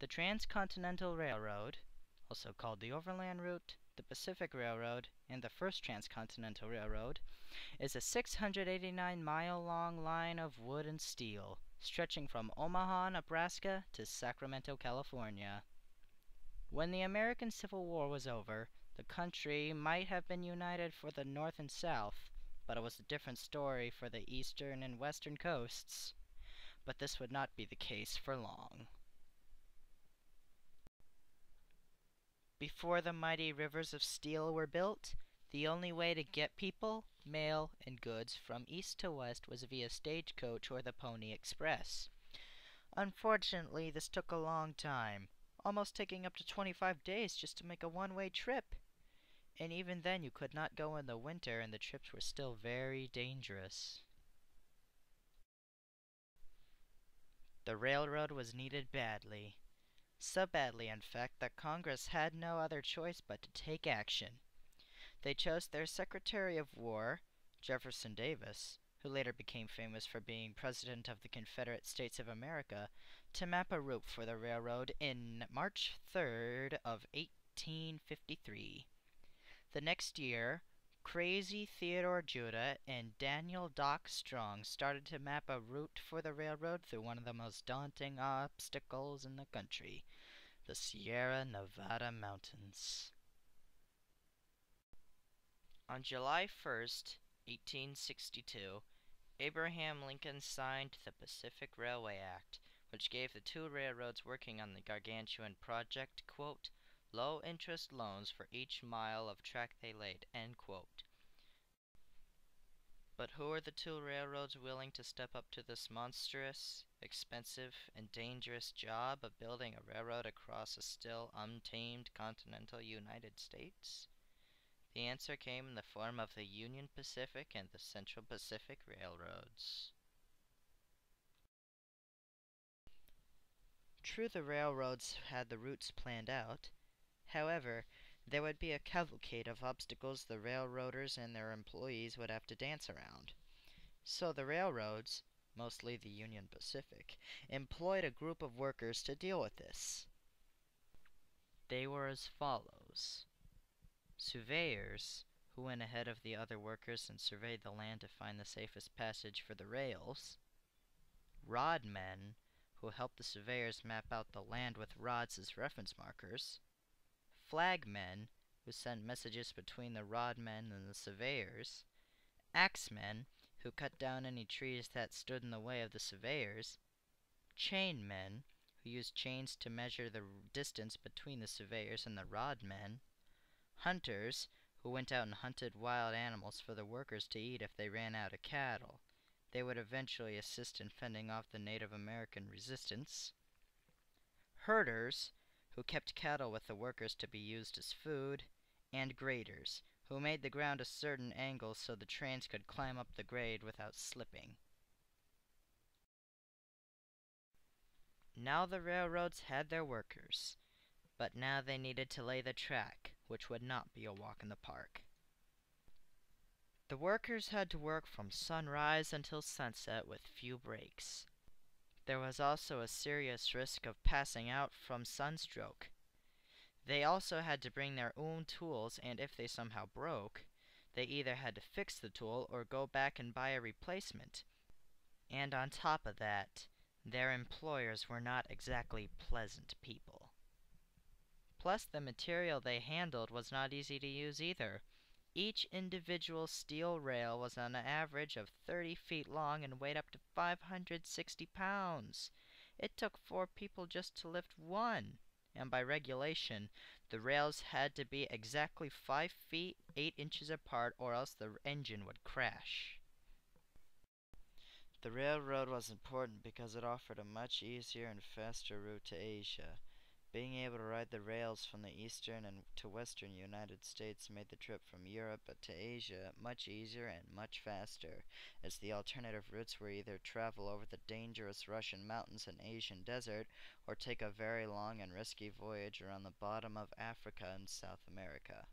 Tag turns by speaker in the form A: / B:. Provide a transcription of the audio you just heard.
A: The Transcontinental Railroad, also called the Overland Route, the Pacific Railroad, and the First Transcontinental Railroad, is a 689-mile-long line of wood and steel, stretching from Omaha, Nebraska to Sacramento, California. When the American Civil War was over, the country might have been united for the North and South, but it was a different story for the eastern and western coasts. But this would not be the case for long. Before the mighty rivers of steel were built, the only way to get people, mail, and goods from east to west was via stagecoach or the Pony Express. Unfortunately, this took a long time, almost taking up to 25 days just to make a one-way trip. And even then you could not go in the winter and the trips were still very dangerous. The railroad was needed badly. So badly, in fact, that Congress had no other choice but to take action. They chose their Secretary of War, Jefferson Davis, who later became famous for being President of the Confederate States of America, to map a route for the railroad in March 3rd of 1853. The next year, Crazy Theodore Judah and Daniel Doc Strong started to map a route for the railroad through one of the most daunting obstacles in the country, the Sierra Nevada mountains. On July 1st, 1862, Abraham Lincoln signed the Pacific Railway Act, which gave the two railroads working on the gargantuan project, quote, low-interest loans for each mile of track they laid, end quote. But who are the two railroads willing to step up to this monstrous, expensive, and dangerous job of building a railroad across a still untamed continental United States? The answer came in the form of the Union Pacific and the Central Pacific Railroads. True, the railroads had the routes planned out. However, there would be a cavalcade of obstacles the railroaders and their employees would have to dance around. So the railroads, mostly the Union Pacific, employed a group of workers to deal with this. They were as follows: surveyors, who went ahead of the other workers and surveyed the land to find the safest passage for the rails; rodmen, who helped the surveyors map out the land with rods as reference markers; flagmen, who sent messages between the rodmen and the surveyors; axemen, who cut down any trees that stood in the way of the surveyors; chainmen, who used chains to measure the distance between the surveyors and the rodmen; hunters, who went out and hunted wild animals for the workers to eat if they ran out of cattle. They would eventually assist in fending off the Native American resistance; herders, who kept cattle with the workers to be used as food; and graders, who made the ground a certain angle so the trains could climb up the grade without slipping. Now the railroads had their workers, but now they needed to lay the track, which would not be a walk in the park. The workers had to work from sunrise until sunset with few breaks. There was also a serious risk of passing out from sunstroke. They also had to bring their own tools, and if they somehow broke, they either had to fix the tool or go back and buy a replacement. And on top of that, their employers were not exactly pleasant people. Plus, the material they handled was not easy to use either. Each individual steel rail was on an average of 30 feet long and weighed up to 560 pounds. It took 4 people just to lift one, and by regulation, the rails had to be exactly 5 feet 8 inches apart or else the engine would crash. The railroad was important because it offered a much easier and faster route to Asia. Being able to ride the rails from the eastern and to western United States made the trip from Europe to Asia much easier and much faster, as the alternative routes were either travel over the dangerous Russian mountains and Asian desert, or take a very long and risky voyage around the bottom of Africa and South America.